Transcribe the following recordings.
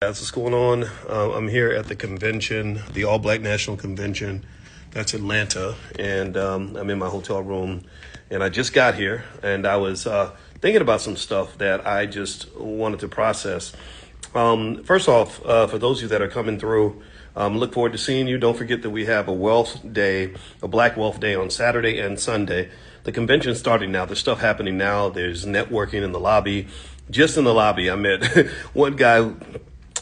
That's what's going on. I'm here at the convention, the All Black National Convention. That's Atlanta, and I'm in my hotel room. And I just got here, and I was thinking about some stuff that I just wanted to process. First off, for those of you that are coming through, look forward to seeing you. Don't forget that we have a wealth day, a Black Wealth Day on Saturday and Sunday. The convention's starting now. There's stuff happening now. There's networking in the lobby. Just in the lobby, I met one guy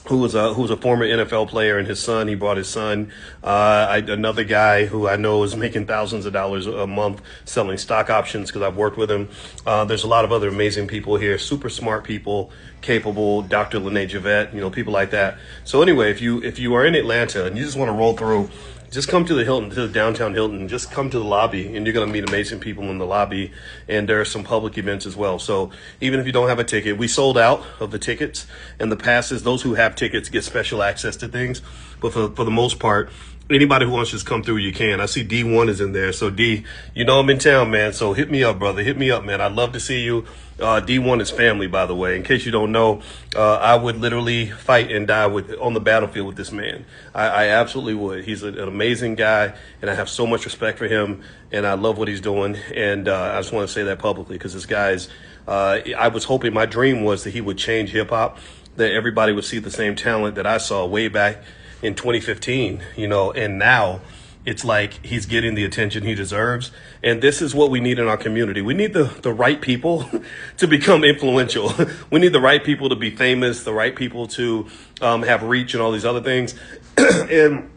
who was a former NFL player, and his son. He brought his son. Another guy who I know is making thousands of dollars a month selling stock options because I've worked with him. There's a lot of other amazing people here, super smart people, capable. Dr. Lene Javette, people like that. So anyway, if you are in Atlanta and you just want to roll through, just come to the Hilton, to the downtown Hilton. Just come to the lobby, and you're going to meet amazing people in the lobby. And there are some public events as well. So even if you don't have a ticket, we sold out of the tickets and the passes. Those who have tickets get special access to things. But for the most part, anybody who wants to just come through, you can. I see D1 is in there. So D, I'm in town, man. So hit me up, brother. Hit me up, man. I'd love to see you. D1 is family, by the way. In case you don't know, I would literally fight and die on the battlefield with this man. I absolutely would. He's an amazing guy, and I have so much respect for him, and I love what he's doing. And I just want to say that publicly because this guy's, I was hoping, my dream was that he would change hip hop, that everybody would see the same talent that I saw way back in 2015, and now it's like he's getting the attention he deserves. And this is what we need in our community. We need the right people to become influential. We need the right people to be famous, the right people to have reach and all these other things. and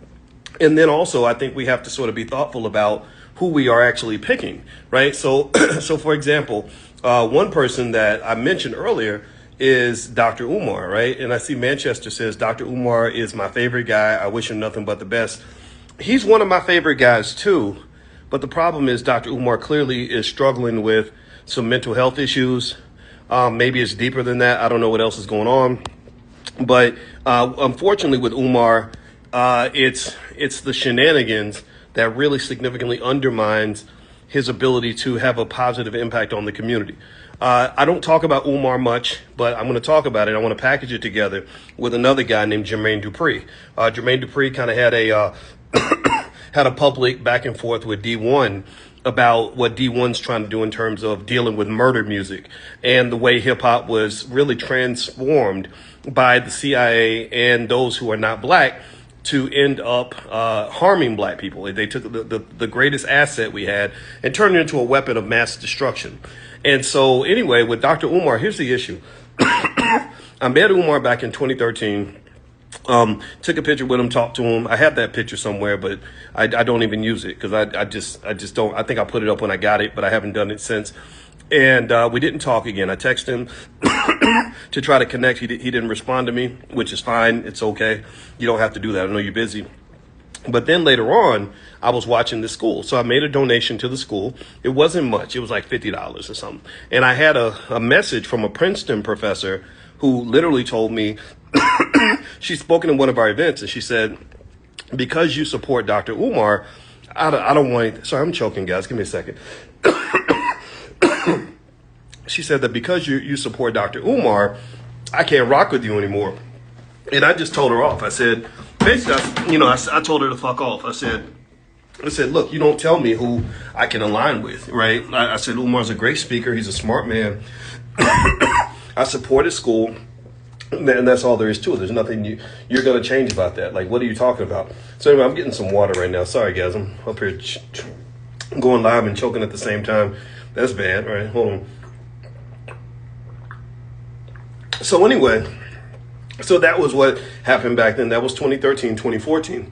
then also, I think we have to sort of be thoughtful about who we are actually picking, right? So, so for example, one person that I mentioned earlier is Dr. Umar, right? And I see Manchester says, Dr. Umar is my favorite guy. I wish him nothing but the best. He's one of my favorite guys too. But the problem is Dr. Umar clearly is struggling with some mental health issues. Maybe it's deeper than that. I don't know what else is going on. But unfortunately with Umar, it's the shenanigans that really significantly undermines his ability to have a positive impact on the community. I don't talk about Umar much, but I'm going to talk about it. I want to package it together with another guy named Jermaine Dupree. Jermaine Dupree kind of had a public back and forth with D1 about what D1's trying to do in terms of dealing with murder music and the way hip hop was really transformed by the CIA and those who are not black to end up harming black people. They took the greatest asset we had and turned it into a weapon of mass destruction. And so anyway, with Dr. Umar, here's the issue. I met Umar back in 2013. Took a picture with him, talked to him. I have that picture somewhere, but I don't even use it because I just don't. I think I put it up when I got it, but I haven't done it since. And we didn't talk again. I texted him to try to connect. He didn't respond to me, which is fine. It's okay. You don't have to do that. I know you're busy. But then later on, I was watching the school. So I made a donation to the school. It wasn't much. It was like $50 or something. And I had a message from a Princeton professor who literally told me, she's spoken in one of our events, and she said, because you support Dr. Umar, I don't want, sorry, I'm choking, guys. Give me a second. She said that because you support Dr. Umar, I can't rock with you anymore. And I just told her off. I said, basically, I told her to fuck off. I said, look, you don't tell me who I can align with, right? I said, Umar's a great speaker. He's a smart man. I support his school. And that's all there is to it. There's nothing you're going to change about that. Like, what are you talking about? So anyway, I'm getting some water right now. Sorry, guys. I'm up here going live and choking at the same time. That's bad. All right, hold on. So anyway, so that was what happened back then. That was 2013, 2014.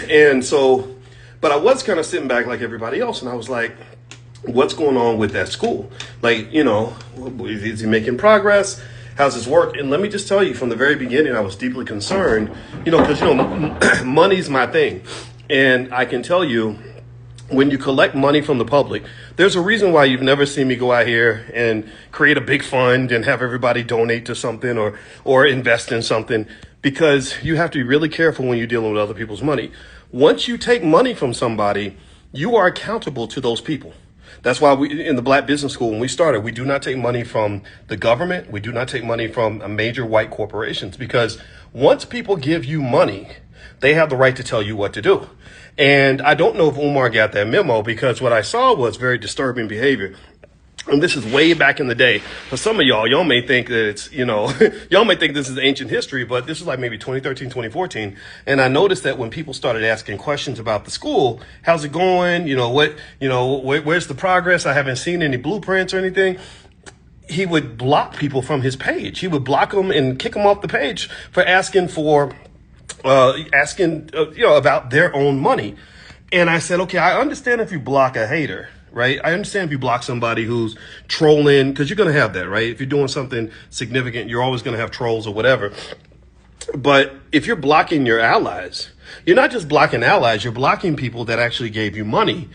And so, but I was kind of sitting back like everybody else. And I was like, what's going on with that school? Like, is he making progress? How's this work? And let me just tell you, from the very beginning, I was deeply concerned, because, money's my thing. And I can tell you, when you collect money from the public, there's a reason why you've never seen me go out here and create a big fund and have everybody donate to something or invest in something, because you have to be really careful when you're dealing with other people's money. Once you take money from somebody, you are accountable to those people. That's why we, in the Black Business School, when we started, we do not take money from the government. We do not take money from major white corporations, because once people give you money, they have the right to tell you what to do. And I don't know if Umar got that memo, because what I saw was very disturbing behavior. And this is way back in the day. For some of y'all may think that it's, y'all may think this is ancient history, but this is like maybe 2013, 2014. And I noticed that when people started asking questions about the school, how's it going? Where's the progress? I haven't seen any blueprints or anything. He would block people from his page. He would block them and kick them off the page for asking about their own money. And I said, okay, I understand if you block a hater, right? I understand if you block somebody who's trolling, because you're going to have that, right? If you're doing something significant, you're always going to have trolls or whatever. But if you're blocking your allies, you're not just blocking allies, you're blocking people that actually gave you money.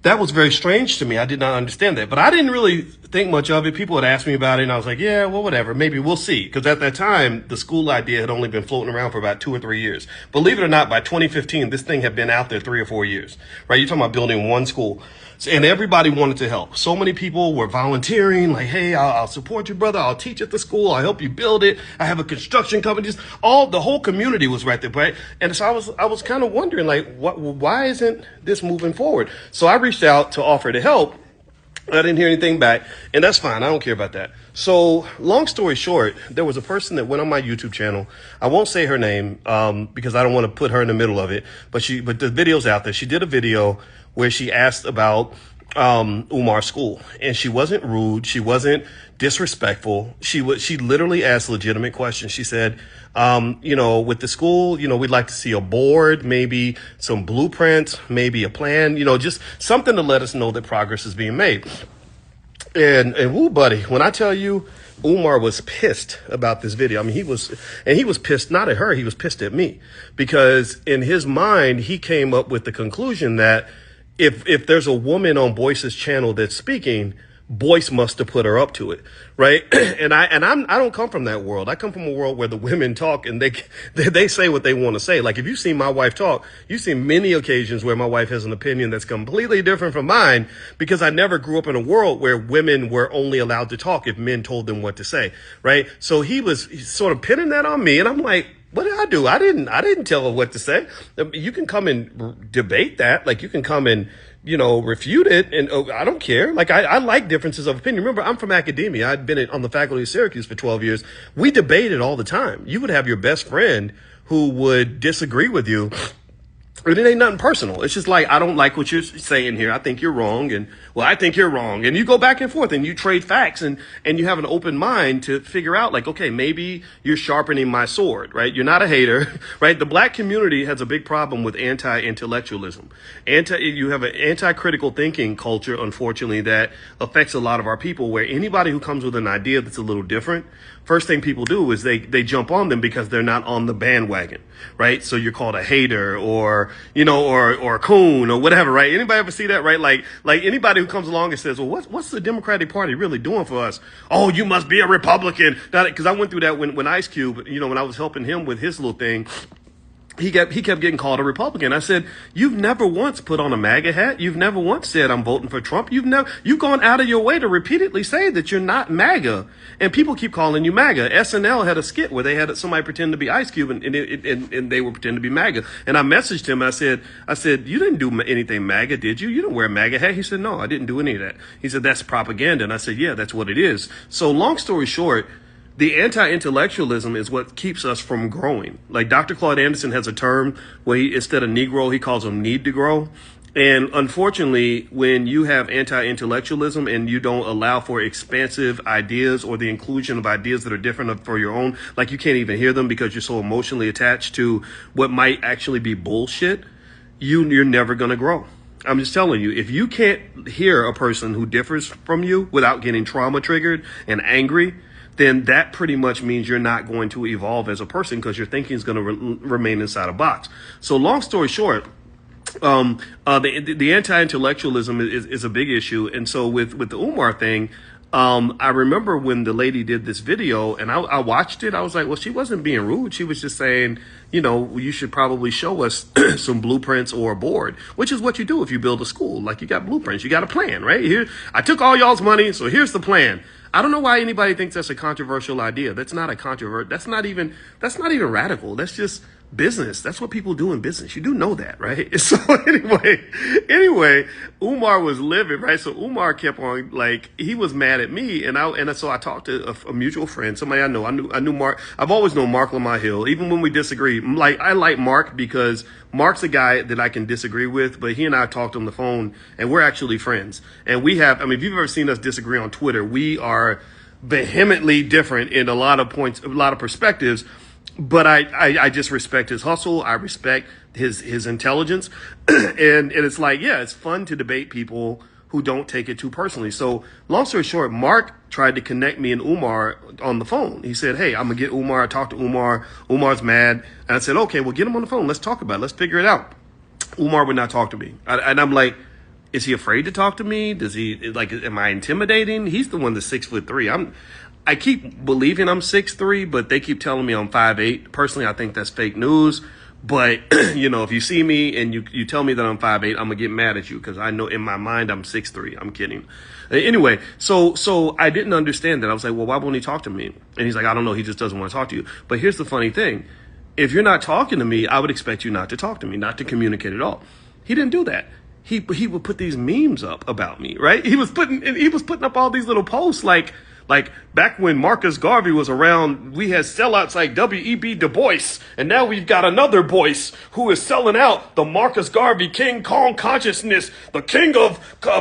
That was very strange to me. I did not understand that, but I didn't really think much of it. People had asked me about it, and I was like, yeah, well, whatever. Maybe we'll see. Because at that time, the school idea had only been floating around for about 2 or 3 years. Believe it or not, by 2015, this thing had been out there 3 or 4 years, right? You're talking about building one school. And everybody wanted to help. So many people were volunteering, like, hey, I'll support you, brother. I'll teach at the school. I'll help you build it. I have a construction company. Just the whole community was right there, right? And so I was kind of wondering, like, why isn't this moving forward? So I reached out to offer to help. I didn't hear anything back, and that's fine. I don't care about that. So long story short, there was a person that went on my YouTube channel. I won't say her name because I don't want to put her in the middle of it, but the video's out there. She did a video where she asked about Umar's school, and she wasn't rude. She wasn't disrespectful. She literally asked legitimate questions. She said, with the school, we'd like to see a board, maybe some blueprints, maybe a plan, just something to let us know that progress is being made. And woo, buddy, when I tell you, Umar was pissed about this video. I mean, he was pissed not at her. He was pissed at me, because in his mind, he came up with the conclusion that if there's a woman on Boyce's channel that's speaking, Boyce must have put her up to it, right? And I don't come from that world. I come from a world where the women talk and they say what they want to say. Like, if you've seen my wife talk, you've seen many occasions where my wife has an opinion that's completely different from mine, because I never grew up in a world where women were only allowed to talk if men told them what to say, right? So he's sort of pinning that on me, and I'm like, what did I do? I didn't tell her what to say. You can come and debate that. Like, you can come and, refute it. And I don't care. Like, I like differences of opinion. Remember, I'm from academia. I'd been on the faculty of Syracuse for 12 years. We debated all the time. You would have your best friend who would disagree with you. It ain't nothing personal. It's just like, I don't like what you're saying here. I think you're wrong. And, well, I think you're wrong. And you go back and forth and you trade facts, and you have an open mind to figure out, like, okay, maybe you're sharpening my sword, right? You're not a hater, right? The black community has a big problem with anti-intellectualism. You have an anti-critical thinking culture, unfortunately, that affects a lot of our people, where anybody who comes with an idea that's a little different, first thing people do is they jump on them because they're not on the bandwagon, right? So you're called a hater, or a coon, or whatever, right? Anybody ever see that, right? Like anybody who comes along and says, well, what's the Democratic Party really doing for us? Oh, you must be a Republican. Because I went through that when Ice Cube, when I was helping him with his little thing, he kept getting called a Republican. I said, you've never once put on a MAGA hat. You've never once said, I'm voting for Trump. You've gone out of your way to repeatedly say that you're not MAGA. And people keep calling you MAGA. SNL had a skit where they had somebody pretend to be Ice Cube, and they were pretending to be MAGA. And I messaged him. I said, you didn't do anything MAGA, did you? You didn't wear a MAGA hat. He said, no, I didn't do any of that. He said, that's propaganda. And I said, yeah, that's what it is. So long story short, the anti-intellectualism is what keeps us from growing. Like, Dr. Claude Anderson has a term where instead of Negro, he calls them need to grow. And unfortunately, when you have anti-intellectualism and you don't allow for expansive ideas or the inclusion of ideas that are different for your own, like, you can't even hear them because you're so emotionally attached to what might actually be bullshit, you're never going to grow. I'm just telling you, if you can't hear a person who differs from you without getting trauma triggered and angry, then that pretty much means you're not going to evolve as a person, because your thinking is going to remain inside a box. So long story short, the anti-intellectualism is a big issue. And so with the Umar thing, I remember when the lady did this video and I watched it, I was like, well, she wasn't being rude. She was just saying, you should probably show us some blueprints or a board, which is what you do if you build a school. Like, you got blueprints, you got a plan, right? Here, I took all y'all's money, so here's the plan. I don't know why anybody thinks that's a controversial idea. That's not a controversial. That's not even radical. That's just business. That's what people do in business. You do know that, right? So anyway, Umar was livid, right? So Umar kept on, like, he was mad at me, so I talked to a mutual friend, somebody I know. I knew Mark. I've always known Mark Lamar Hill, even when we disagree. Like, I like Mark because Mark's a guy that I can disagree with, but he and I talked on the phone, and we're actually friends. And we have, if you've ever seen us disagree on Twitter, we are vehemently different in a lot of points, a lot of perspectives. But I just respect his hustle. I respect his intelligence. And it's like, yeah, it's fun to debate people who don't take it too personally. So long story short, Mark tried to connect me and Umar on the phone. He said, hey, I'm going to get Umar. I talked to Umar. Umar's mad. And I said, okay, well, get him on the phone. Let's talk about it. Let's figure it out. Umar would not talk to me. And I'm like, is he afraid to talk to me? Does he, like, am I intimidating? He's the one that's 6'3". I keep believing I'm 6'3", but they keep telling me I'm 5'8". Personally, I think that's fake news. But, if you see me and you tell me that I'm 5'8", I'm going to get mad at you because I know in my mind I'm 6'3". I'm kidding. Anyway, so I didn't understand that. I was like, well, why won't he talk to me? And he's like, I don't know. He just doesn't want to talk to you. But here's the funny thing. If you're not talking to me, I would expect you not to talk to me, not to communicate at all. He didn't do that. He would put these memes up about me, right? He was putting up all these little posts like back when Marcus Garvey was around, we had sellouts like W.E.B. Du Bois, and now we've got another Boyce who is selling out the Marcus Garvey King Kong consciousness, the king of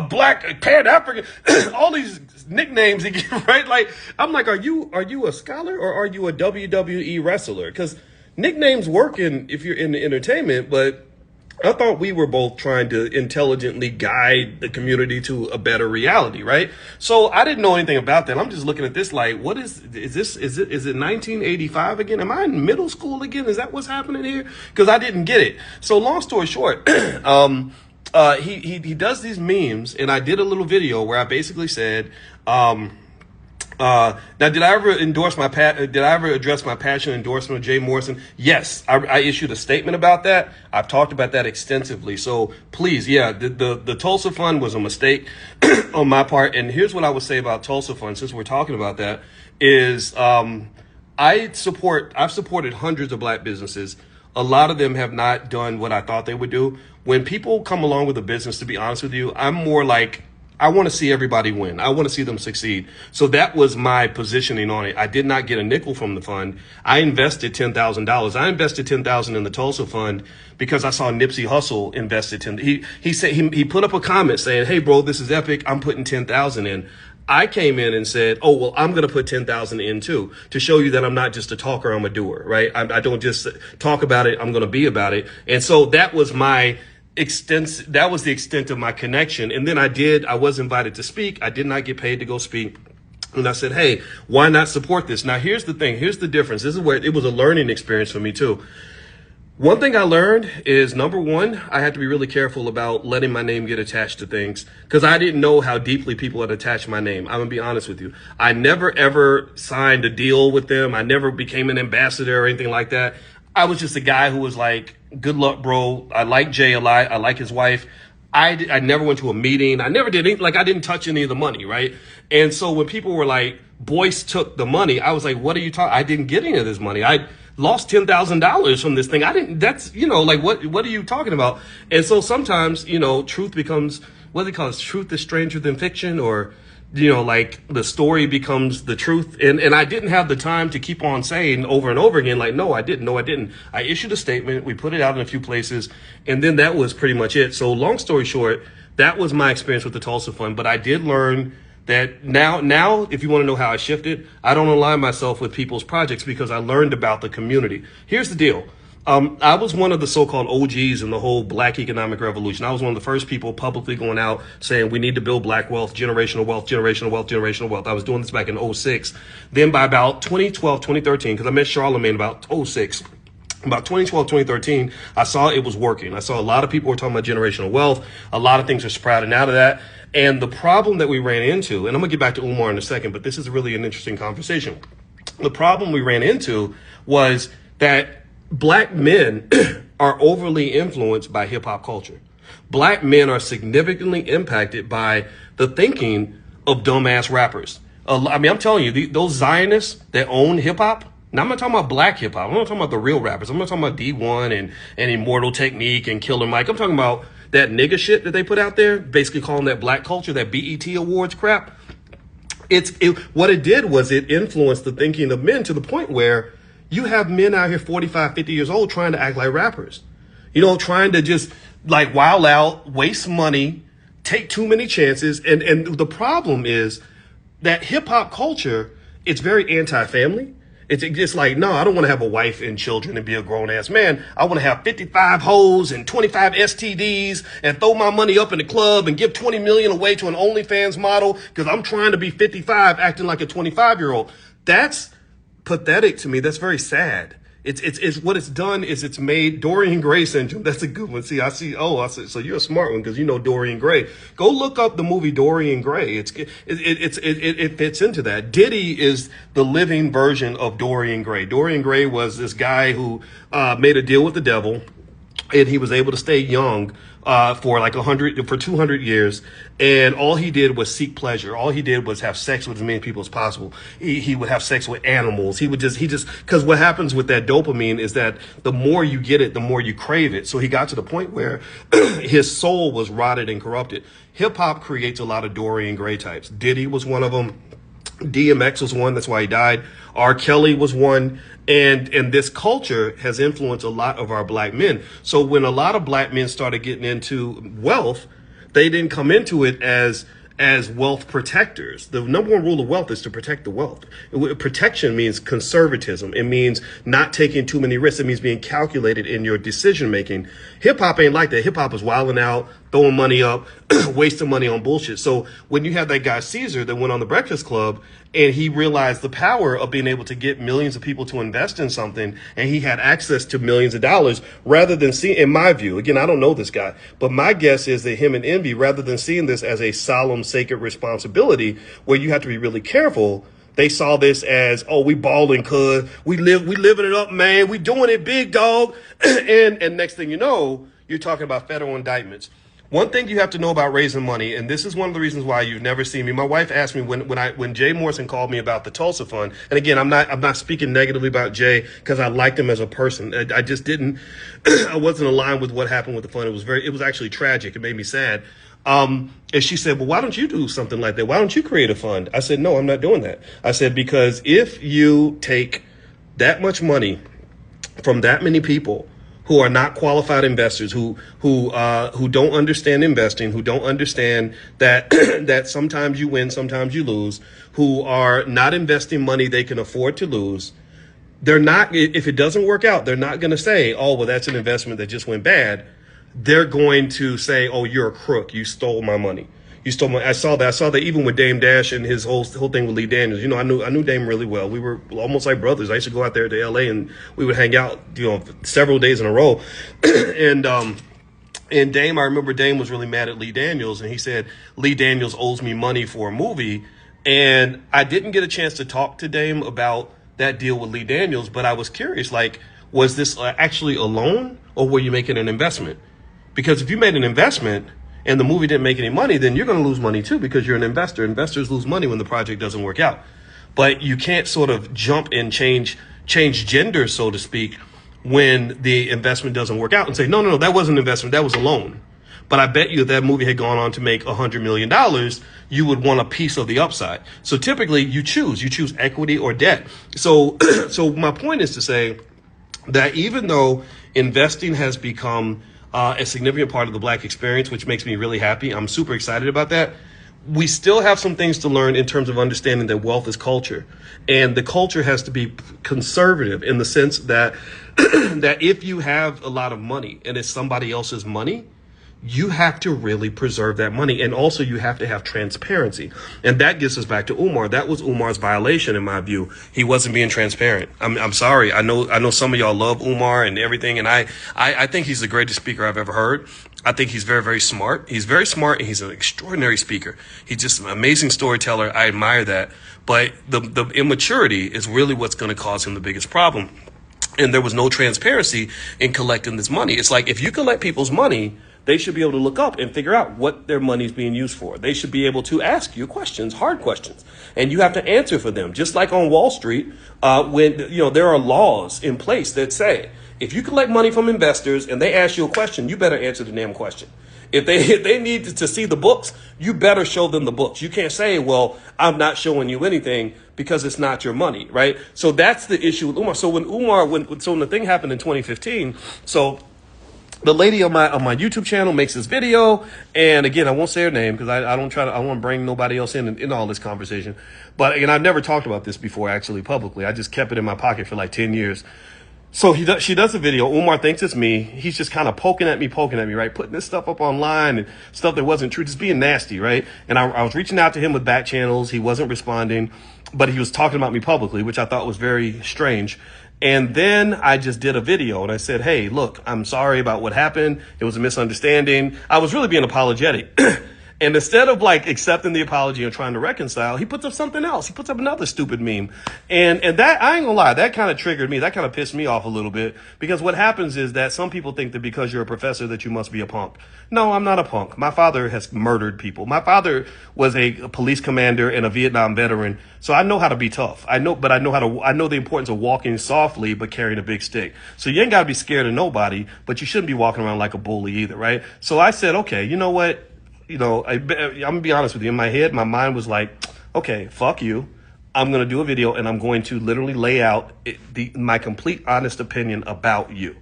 black Pan-African, all these nicknames he gave, right? Like, I'm like, are you a scholar or are you a WWE wrestler? Because nicknames work if you're in the entertainment, but I thought we were both trying to intelligently guide the community to a better reality, right? So I didn't know anything about that. I'm just looking at this like, what is this? Is it 1985 again? Am I in middle school again? Is that what's happening here? Because I didn't get it. So long story short, he does these memes, and I did a little video where I basically said, now, did I ever address my passion endorsement of Jay Morrison? Yes, I issued a statement about that. I've talked about that extensively. So please, yeah, the Tulsa Fund was a mistake on my part. And here's what I would say about Tulsa Fund, since we're talking about that, is I've supported hundreds of black businesses. A lot of them have not done what I thought they would do. When people come along with a business, to be honest with you, I'm more like, I want to see everybody win. I want to see them succeed. So that was my positioning on it. I did not get a nickel from the fund. I invested $10,000. I invested $10,000 in the Tulsa Fund because I saw Nipsey Hussle invested $10,000. He said he put up a comment saying, "Hey bro, this is epic. I'm putting $10,000 in." I came in and said, "Oh, well, I'm going to put $10,000 in too, to show you that I'm not just a talker, I'm a doer," right? I don't just talk about it. I'm going to be about it. And so that was the extent of my connection. And then I was invited to speak. I did not get paid to go speak. And I said, hey, why not support this? Now, here's the thing. Here's the difference. This is where it was a learning experience for me too. One thing I learned is, number one, I had to be really careful about letting my name get attached to things because I didn't know how deeply people had attached my name. I'm going to be honest with you. I never, ever signed a deal with them. I never became an ambassador or anything like that. I was just a guy who was like, good luck, bro. I like Jay a lot. I like his wife. I never went to a meeting. I never did anything. Like, I didn't touch any of the money, right? And so when people were like, Boyce took the money, I was like, what are you talking? I didn't get any of this money. I lost $10,000 from this thing. What are you talking about? And so sometimes, truth becomes, what do they call it? Truth is stranger than fiction, or like the story becomes the truth. And I didn't have the time to keep on saying over and over again, like, no, I didn't. I issued a statement. We put it out in a few places. And then that was pretty much it. So long story short, that was my experience with the Tulsa Fund. But I did learn that now, if you want to know how I shifted, I don't align myself with people's projects because I learned about the community. Here's the deal. I was one of the so-called OGs in the whole black economic revolution. I was one of the first people publicly going out saying we need to build black wealth, generational wealth, generational wealth, generational wealth. I was doing this back in 2006. Then by about 2012, 2013, because I met Charlemagne about 2006, About 2012, 2013, I saw it was working. I saw a lot of people were talking about generational wealth. A lot of things are sprouting out of that. And the problem that we ran into, and I'm going to get back to Umar in a second, but this is really an interesting conversation. The problem we ran into was that black men are overly influenced by hip hop culture. Black men are significantly impacted by the thinking of dumbass rappers. I mean, I'm telling you, those Zionists that own hip hop. Now, I'm not talking about black hip hop. I'm not talking about the real rappers. I'm not talking about D1 and Immortal Technique and Killer Mike. I'm talking about that nigga shit that they put out there, basically calling that black culture, that BET Awards crap. What it did was it influenced the thinking of men to the point where you have men out here 45, 50 years old trying to act like rappers. You know, trying to just like wild out, waste money, take too many chances. And the problem is that hip hop culture, it's very anti-family. It's just like, no, I don't want to have a wife and children and be a grown ass man. I want to have 55 hoes and 25 STDs and throw my money up in the club and give 20 million away to an OnlyFans model because I'm trying to be 55 acting like a 25-year-old. That's pathetic to me. That's very sad. It's what it's done is it's made Dorian Gray syndrome. That's a good one. I said, so you're a smart one because you know Dorian Gray. Go look up the movie Dorian Gray. It fits into that. Diddy is the living version of Dorian Gray. Dorian Gray was this guy who made a deal with the devil, and he was able to stay young for 200 years. And all he did was seek pleasure. All he did was have sex with as many people as possible. He would have sex with animals. Because what happens with that dopamine is that the more you get it, the more you crave it. So he got to the point where his soul was rotted and corrupted. Hip hop creates a lot of Dorian Gray types. Diddy was one of them. DMX was one. That's why he died. R. Kelly was one. And this culture has influenced a lot of our black men. So when a lot of black men started getting into wealth, they didn't come into it as wealth protectors. The number one rule of wealth is to protect the wealth. Protection means conservatism. It means not taking too many risks. It means being calculated in your decision making. Hip hop ain't like that. Hip hop is wilding out, throwing money up, wasting money on bullshit. So when you have that guy Caesar that went on the Breakfast Club and he realized the power of being able to get millions of people to invest in something, and he had access to millions of dollars, rather than seeing, in my view, again, I don't know this guy, but my guess is that him and Envy, rather than seeing this as a solemn, sacred responsibility where you have to be really careful, they saw this as, oh, we balling, cuz we living it up, man. We doing it big, dog. and next thing you know, you're talking about federal indictments. One thing you have to know about raising money, and this is one of the reasons why you've never seen me. My wife asked me when Jay Morrison called me about the Tulsa Fund, and again, I'm not speaking negatively about Jay because I liked him as a person. I just didn't. I wasn't aligned with what happened with the fund. It was actually tragic. It made me sad. And she said, well, why don't you do something like that? Why don't you create a fund? I said, no, I'm not doing that. I said, because if you take that much money from that many people who are not qualified investors, who don't understand investing, who don't understand that that sometimes you win, sometimes you lose, who are not investing money they can afford to lose, they're not, if it doesn't work out, they're not going to say, oh, well, that's an investment that just went bad. They're going to say, oh, you're a crook. You stole my money. You stole my. I saw that even with Dame Dash and his whole thing with Lee Daniels. You know, I knew Dame really well. We were almost like brothers. I used to go out there to LA and we would hang out, several days in a row. And Dame, I remember Dame was really mad at Lee Daniels, and he said Lee Daniels owes me money for a movie. And I didn't get a chance to talk to Dame about that deal with Lee Daniels, but I was curious, like, was this actually a loan or were you making an investment? Because if you made an investment and the movie didn't make any money, then you're going to lose money too because you're an investor. Investors lose money when the project doesn't work out. But you can't sort of jump and change gender, so to speak, when the investment doesn't work out and say, no, that wasn't an investment, that was a loan. But I bet you if that movie had gone on to make $100 million, you would want a piece of the upside. So typically you choose equity or debt. So my point is to say that even though investing has become a significant part of the black experience, which makes me really happy. I'm super excited about that. We still have some things to learn in terms of understanding that wealth is culture. And the culture has to be conservative in the sense that that if you have a lot of money and it's somebody else's money, you have to really preserve that money. And also you have to have transparency. And that gets us back to Umar. That was Umar's violation, in my view. He wasn't being transparent. I'm sorry. I know some of y'all love Umar and everything. And I think he's the greatest speaker I've ever heard. I think he's very, very smart. He's very smart and he's an extraordinary speaker. He's just an amazing storyteller. I admire that. But the immaturity is really what's going to cause him the biggest problem. And there was no transparency in collecting this money. It's like, if you collect people's money, they should be able to look up and figure out what their money is being used for. They should be able to ask you questions, hard questions, and you have to answer for them. Just like on Wall Street, when there are laws in place that say if you collect money from investors and they ask you a question, you better answer the damn question. If they need to see the books, you better show them the books. You can't say, well, I'm not showing you anything because it's not your money, right? So that's the issue with Umar. So when the thing happened in 2015, so the lady on my YouTube channel makes this video, and again, I won't say her name because I don't want to bring nobody else in all this conversation. But again, I've never talked about this before actually publicly. I just kept it in my pocket for like 10 years. So she does a video. Umar thinks it's me. He's just kind of poking at me, right? Putting this stuff up online and stuff that wasn't true, just being nasty, right? And I was reaching out to him with back channels. He wasn't responding, but he was talking about me publicly, which I thought was very strange. And then I just did a video and I said, hey, look, I'm sorry about what happened. It was a misunderstanding. I was really being apologetic. And instead of like accepting the apology and trying to reconcile, he puts up something else. He puts up another stupid meme. And that, I ain't gonna lie, that kind of triggered me. That kind of pissed me off a little bit, because what happens is that some people think that because you're a professor that you must be a punk. No, I'm not a punk. My father has murdered people. My father was a police commander and a Vietnam veteran. So I know how to be tough. I know the importance of walking softly, but carrying a big stick. So you ain't gotta be scared of nobody, but you shouldn't be walking around like a bully either, right? So I said, okay, you know what? I'm gonna be honest with you. In my head, my mind was like, okay, fuck you. I'm gonna do a video and I'm going to literally lay out my complete honest opinion about you.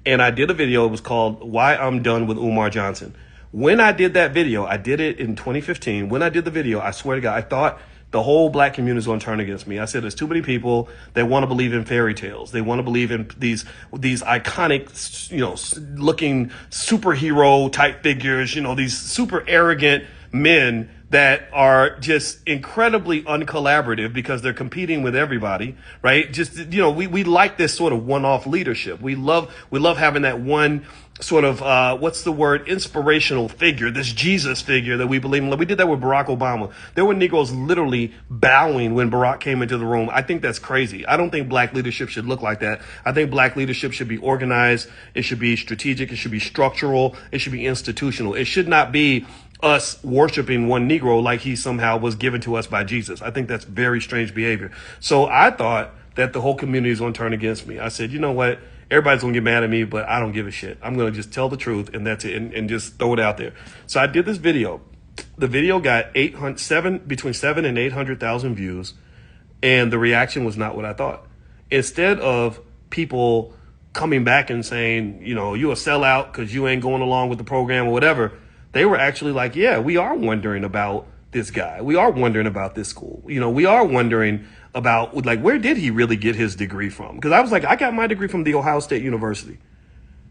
And I did a video. It was called "Why I'm Done with Umar Johnson." When I did that video, I did it in 2015. When I did the video, I swear to God, I thought the whole black community is going to turn against me. I said, there's too many people that want to believe in fairy tales. They want to believe in these iconic, looking superhero type figures, these super arrogant men that are just incredibly uncollaborative because they're competing with everybody, right? Just, we like this sort of one-off leadership. We love having that one sort of, inspirational figure, this Jesus figure that we believe in. We did that with Barack Obama. There were Negroes literally bowing when Barack came into the room. I think that's crazy. I don't think black leadership should look like that. I think black leadership should be organized. It should be strategic. It should be structural. It should be institutional. It should not be us worshiping one Negro like he somehow was given to us by Jesus. I think that's very strange behavior. So I thought that the whole community is going to turn against me. I said, you know what? Everybody's going to get mad at me, but I don't give a shit. I'm going to just tell the truth, and that's it, and just throw it out there. So I did this video. The video got between 7 and 800,000 views, and the reaction was not what I thought. Instead of people coming back and saying, you a sellout because you ain't going along with the program or whatever, they were actually like, yeah, we are wondering about this guy. We are wondering about this school. We are wondering about, like, where did he really get his degree from? Because I was like, I got my degree from The Ohio State University.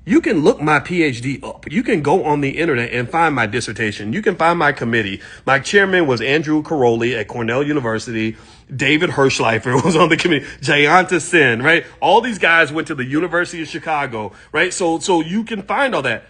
You can look my PhD up. You can go on the internet and find my dissertation. You can find my committee. My chairman was Andrew Caroli at Cornell University. David Hirschleifer was on the committee. Jayanta Sen, right? All these guys went to the University of Chicago, right? So you can find all that.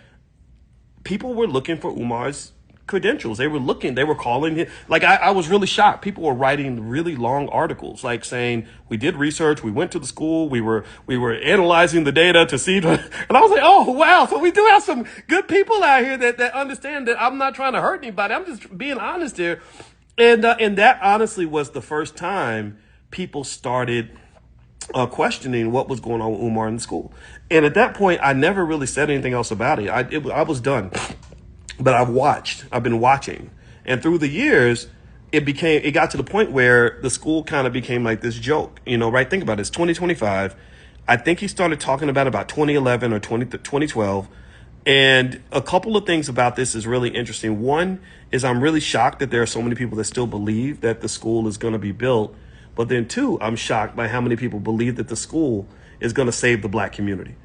People were looking for Umar's credentials. They were calling him. Like, I was really shocked. People were writing really long articles, like saying, we did research, we went to the school, we were analyzing the data to see, and I was like, oh, wow. So we do have some good people out here that understand that I'm not trying to hurt anybody. I'm just being honest here. And that honestly was the first time people started questioning what was going on with Umar in the school. And at that point, I never really said anything else about it. I was done. But I've been watching. And through the years, it got to the point where the school kind of became like this joke, right? Think about it. It's 2025. I think he started talking about 2011 or 2012. And a couple of things about this is really interesting. One is I'm really shocked that there are so many people that still believe that the school is going to be built. But then two, I'm shocked by how many people believe that the school is going to save the black community.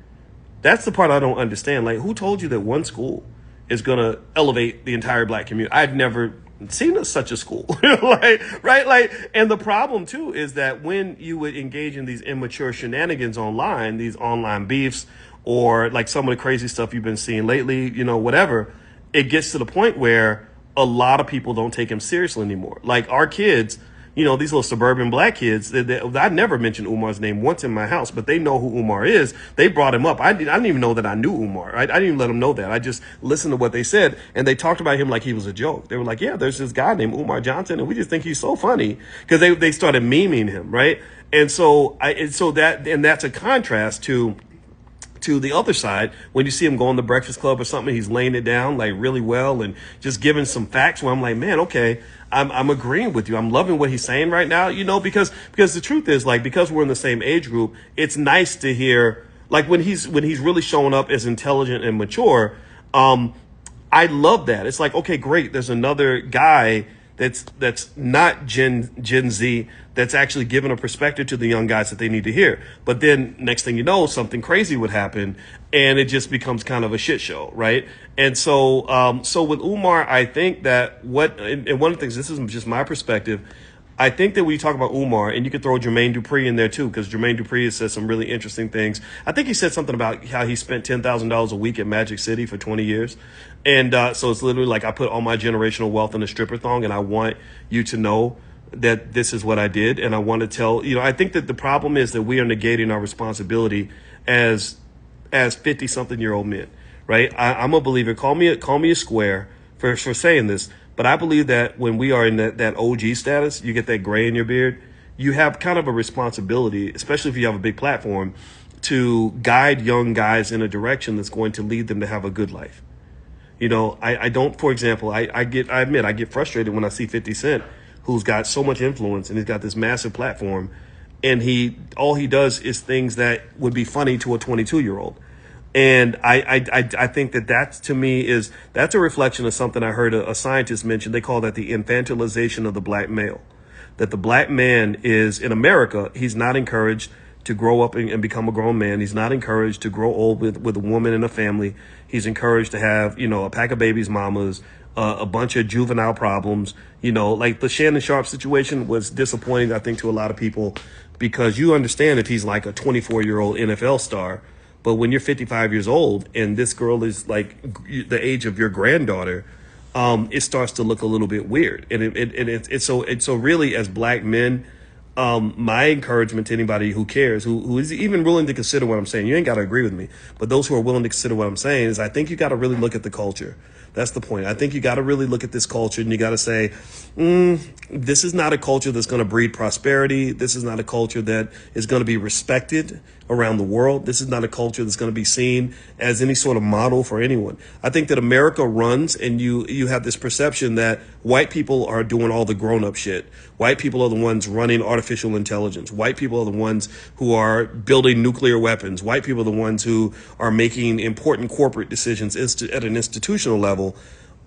That's the part I don't understand. Like, who told you that one school is going to elevate the entire black community. I've never seen such a school, like, right? Like, and the problem too is that when you would engage in these immature shenanigans online, these online beefs, or like some of the crazy stuff you've been seeing lately, whatever, it gets to the point where a lot of people don't take him seriously anymore. Like our kids, these little suburban black kids, I never mentioned Umar's name once in my house, but they know who Umar is. They brought him up. I didn't even know that I knew Umar. I didn't even let them know that. I just listened to what they said, and they talked about him like he was a joke. They were like, yeah, there's this guy named Umar Johnson, and we just think he's so funny, because they started memeing him, right? And so that's a contrast to the other side. When you see him go on the Breakfast Club or something, he's laying it down like really well and just giving some facts where I'm like, man, okay, I'm agreeing with you. I'm loving what he's saying right now, because the truth is, like, because we're in the same age group, it's nice to hear, like, when he's really showing up as intelligent and mature. I love that. It's like, okay, great. There's another guy that's not Gen Z, that's actually giving a perspective to the young guys that they need to hear. But then next thing you know, something crazy would happen, and it just becomes kind of a shit show, right? And so with Umar, I think that and one of the things, this is just my perspective, I think that when you talk about Umar, and you could throw Jermaine Dupree in there too, because Jermaine Dupree has said some really interesting things. I think he said something about how he spent $10,000 a week at Magic City for 20 years. And so it's literally like, I put all my generational wealth in a stripper thong, and I want you to know that this is what I did. And I want to tell, I think that the problem is that we are negating our responsibility as 50-something-year-old men, right? I'm a believer. Call me a square for saying this. But I believe that when we are in that OG status, you get that gray in your beard, you have kind of a responsibility, especially if you have a big platform, to guide young guys in a direction that's going to lead them to have a good life. I don't, for example, I admit I get frustrated when I see 50 Cent, who's got so much influence and he's got this massive platform, and all he does is things that would be funny to a 22-year-old. And I think that to me that's a reflection of something I heard a scientist mention. They call that the infantilization of the black male. That the black man is, in America, he's not encouraged to grow up and become a grown man. He's not encouraged to grow old with a woman and a family. He's encouraged to have, a pack of babies mamas, a bunch of juvenile problems. Like the Shannon Sharp situation was disappointing, I think, to a lot of people, because you understand if he's like a 24-year-old NFL star. But when you're 55 years old and this girl is like the age of your granddaughter, it starts to look a little bit weird. And it's so really, as black men, my encouragement to anybody who cares, who is even willing to consider what I'm saying, you ain't got to agree with me, but those who are willing to consider what I'm saying, is I think you got to really look at the culture. That's the point. I think you got to really look at this culture, and you got to say, this is not a culture that's going to breed prosperity. This is not a culture that is going to be respected around the world. This is not a culture that's going to be seen as any sort of model for anyone. I think that America runs, and you have this perception that white people are doing all the grown-up shit. White people are the ones running artificial intelligence. White people are the ones who are building nuclear weapons. White people are the ones who are making important corporate decisions at an institutional level.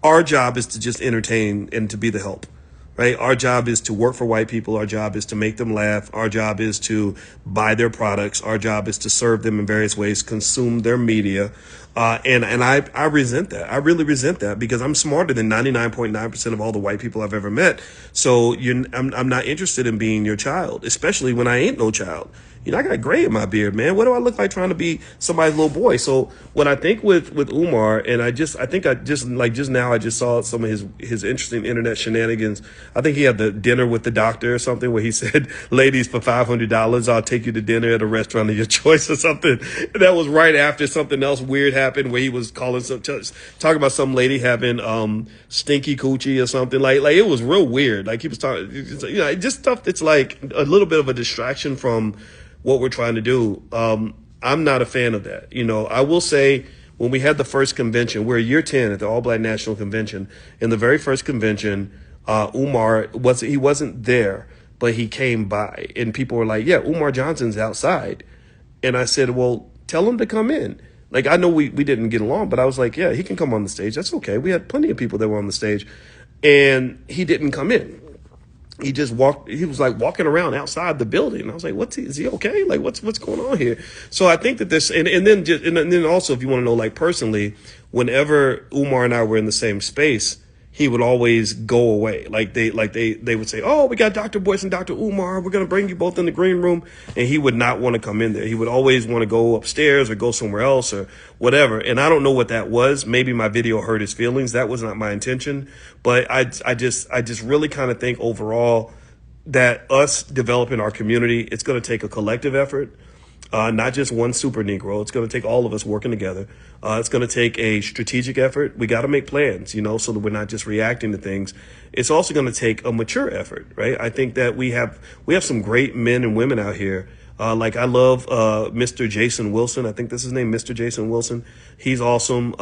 Our job is to just entertain and to be the help. Right? Our job is to work for white people. Our job is to make them laugh. Our job is to buy their products. Our job is to serve them in various ways, consume their media. And I resent that. I really resent that, because I'm smarter than 99.9% of all the white people I've ever met. So I'm not interested in being your child, especially when I ain't no child. I got gray in my beard, man. What do I look like trying to be somebody's little boy? So what I think with Umar, and I just now I just saw some of his interesting internet shenanigans. I think he had the dinner with the doctor or something, where he said, ladies, for $500, I'll take you to dinner at a restaurant of your choice or something. And that was right after something else weird happened, where he was talking about some lady having stinky coochie or something. Like it was real weird. Like he was talking, just stuff that's like a little bit of a distraction from what we're trying to do. I'm not a fan of that. I will say, when we had the first convention, we're year 10 at the All Black National Convention. In the very first convention, Umar wasn't there, but he came by, and people were like, yeah, Umar Johnson's outside. And I said, well, tell him to come in. Like, I know we didn't get along, but I was like, yeah, he can come on the stage. That's okay. We had plenty of people that were on the stage, and he didn't come in. he just walked, he was like walking around outside the building. I was like, is he okay? Like, what's going on here? So I think that this, and then also, if you want to know, like, personally, whenever Umar and I were in the same space, he would always go away. They would say, oh, we got Dr. Boyce and Dr. Umar. We're going to bring you both in the green room. And he would not want to come in there. He would always want to go upstairs or go somewhere else or whatever. And I don't know what that was. Maybe my video hurt his feelings. That was not my intention. But I just really kind of think overall that us developing our community, it's going to take a collective effort. Not just one super Negro. It's going to take all of us working together. It's going to take a strategic effort. We got to make plans, so that we're not just reacting to things. It's also going to take a mature effort, right? I think that we have some great men and women out here. Like I love Mr. Jason Wilson. I think that's his name, Mr. Jason Wilson. He's awesome.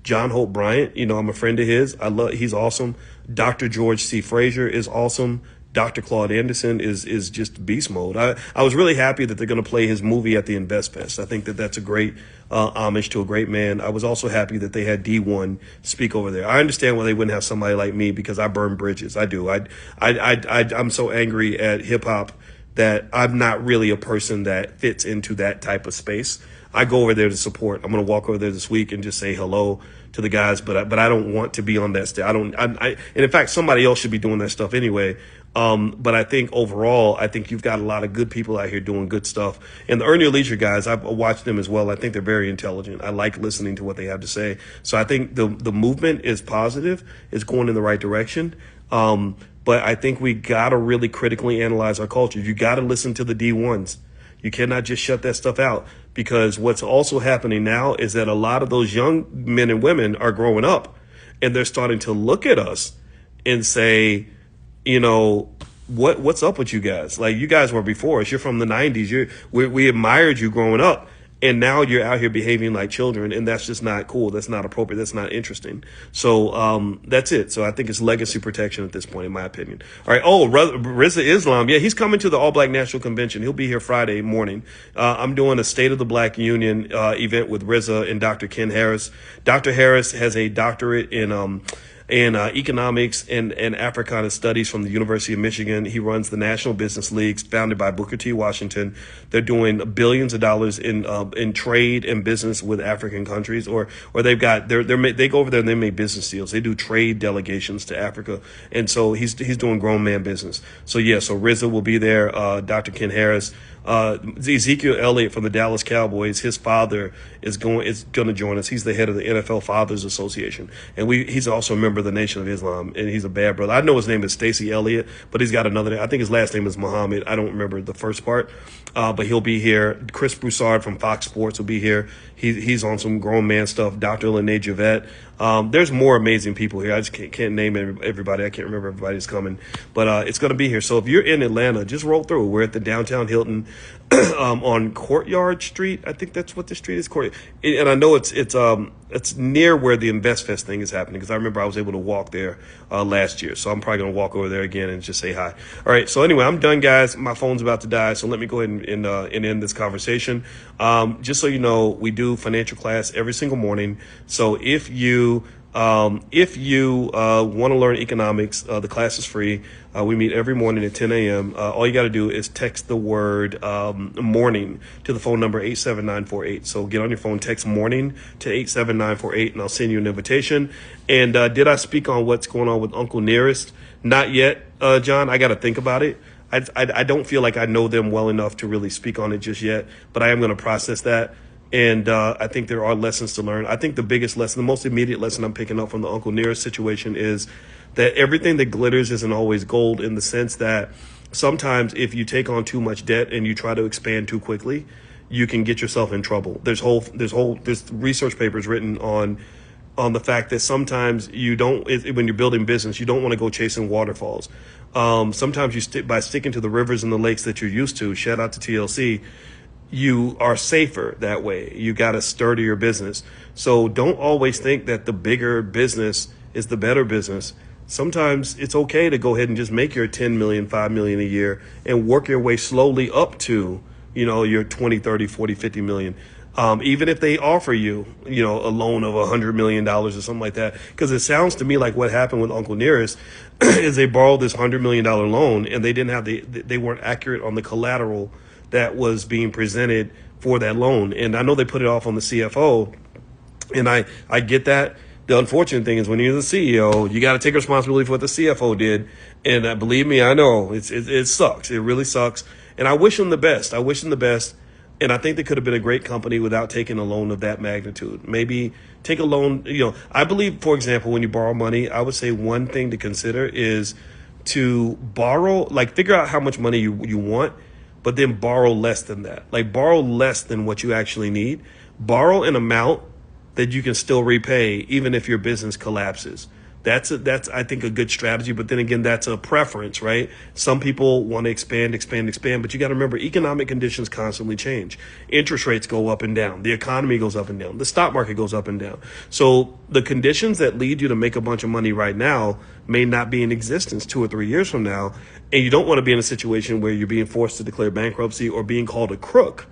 John Hope Bryant, I'm a friend of his. He's awesome. Dr. George C. Frazier is awesome. Dr. Claude Anderson is just beast mode. I was really happy that they're going to play his movie at the Invest Fest. I think that that's a great homage to a great man. I was also happy that they had D1 speak over there. I understand why they wouldn't have somebody like me because I burn bridges. I do. I'm so angry at hip hop that I'm not really a person that fits into that type of space. I go over there to support. I'm going to walk over there this week and just say hello to the guys, but I don't want to be on that stage. And in fact, somebody else should be doing that stuff anyway. But I think overall, I think you've got a lot of good people out here doing good stuff. And the Earn Your Leisure guys, I've watched them as well. I think they're very intelligent. I like listening to what they have to say. So I think the movement is positive. It's going in the right direction. But I think we got to really critically analyze our culture. You got to listen to the D1s. You cannot just shut that stuff out, because what's also happening now is that a lot of those young men and women are growing up and they're starting to look at us and say, what's up with you guys? Like, you guys were before us. You're from the 90s. We admired you growing up. And now you're out here behaving like children, and that's just not cool. That's not appropriate. That's not interesting. So that's it. So I think it's legacy protection at this point, in my opinion. All right. Oh, Rizza Islam. Yeah, he's coming to the All Black National Convention. He'll be here Friday morning. I'm doing a State of the Black Union event with Rizza and Dr. Ken Harris. Dr. Harris has a doctorate in economics and Africana studies from the University of Michigan. He runs the National Business Leagues, founded by Booker T. Washington. They're doing billions of dollars in trade and business with African countries, or they go over there and they make business deals. They do trade delegations to Africa, and so he's doing grown man business. So Rizza will be there. Dr. Ken Harris. Ezekiel Elliott from the Dallas Cowboys, his father is going to join us. He's the head of the NFL Fathers Association, and he's also a member of the Nation of Islam, and he's a bad brother. I know his name is Stacey Elliott, but he's got another name. I think his last name is Muhammad. I don't remember the first part, but he'll be here. Chris Broussard from Fox Sports will be here. He's on some grown man stuff. Dr. Lene Javette. There's more amazing people here. I just can't name everybody. I can't remember everybody's coming, but it's going to be here. So if you're in Atlanta, just roll through. We're at the Downtown Hilton on Courtyard Street. I think that's what the street is. And I know it's near where the Invest Fest thing is happening, because I remember I was able to walk there last year. So I'm probably going to walk over there again and just say hi. All right. So anyway, I'm done, guys. My phone's about to die, so let me go ahead and end this conversation. Just so you know, we do financial class every single morning. So if you want to learn economics, the class is free. We meet every morning at 10 a.m. All you got to do is text the word morning to the phone number 87948. So get on your phone, text morning to 87948, and I'll send you an invitation. And did I speak on what's going on with Uncle Nearest? Not yet, John. I got to think about it. I don't feel like I know them well enough to really speak on it just yet, but I am going to process that. And I think there are lessons to learn. I think the biggest lesson, the most immediate lesson I'm picking up from the Uncle Nearest situation is that everything that glitters isn't always gold, in the sense that sometimes if you take on too much debt and you try to expand too quickly, you can get yourself in trouble. There's research papers written on the fact that sometimes when you're building business, you don't want to go chasing waterfalls. Sometimes by sticking to the rivers and the lakes that you're used to, shout out to TLC, you are safer that way. You got a sturdier business. So don't always think that the bigger business is the better business. Sometimes it's okay to go ahead and just make your 10 million, 5 million a year and work your way slowly up to, your 20, 30, 40, 50 million. even if they offer you, a loan of $100 million or something like that. Because it sounds to me like what happened with Uncle Nearest is they borrowed this $100 million loan and they didn't have they weren't accurate on the collateral that was being presented for that loan. And I know they put it off on the CFO, and I get that. The unfortunate thing is when you're the CEO, you got to take responsibility for what the CFO did. And believe me, I know it sucks. It really sucks. And I wish them the best. I wish them the best. And I think they could have been a great company without taking a loan of that magnitude. Maybe take a loan. I believe, for example, when you borrow money, I would say one thing to consider is to borrow, like figure out how much money you want, but then borrow less than that. Like borrow less than what you actually need. Borrow an amount that you can still repay even if your business collapses. That's I think a good strategy, but then again, that's a preference, right? Some people want to expand, but you got to remember economic conditions constantly change. Interest rates go up and down. The economy goes up and down. The stock market goes up and down. So the conditions that lead you to make a bunch of money right now may not be in existence 2 or 3 years from now. And you don't want to be in a situation where you're being forced to declare bankruptcy or being called a crook,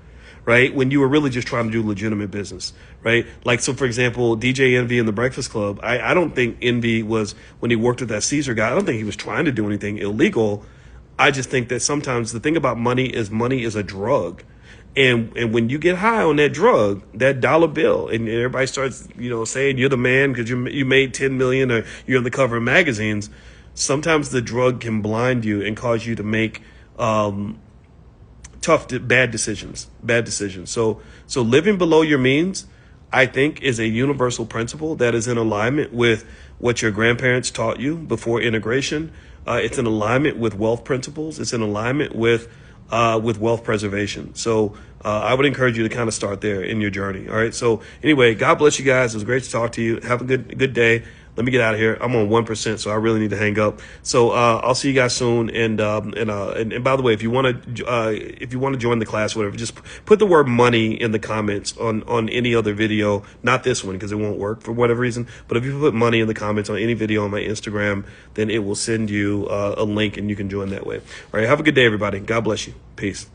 right? When you were really just trying to do legitimate business, right? Like, so for example, DJ Envy in the Breakfast Club, I don't think Envy was, when he worked with that Caesar guy, I don't think he was trying to do anything illegal. I just think that sometimes the thing about money is a drug. And when you get high on that drug, that dollar bill, and everybody starts, saying you're the man because you made 10 million or you're on the cover of magazines, sometimes the drug can blind you and cause you to make, bad decisions. So living below your means, I think, is a universal principle that is in alignment with what your grandparents taught you before integration. It's in alignment with wealth principles. It's in alignment with wealth preservation. So I would encourage you to kind of start there in your journey. All right. So anyway, God bless you guys. It was great to talk to you. Have a good day. Let me get out of here. I'm on 1%, so I really need to hang up. So I'll see you guys soon. And by the way, if you want to join the class, whatever, just put the word money in the comments on any other video, not this one because it won't work for whatever reason. But if you put money in the comments on any video on my Instagram, then it will send you a link and you can join that way. All right. Have a good day, everybody. God bless you. Peace.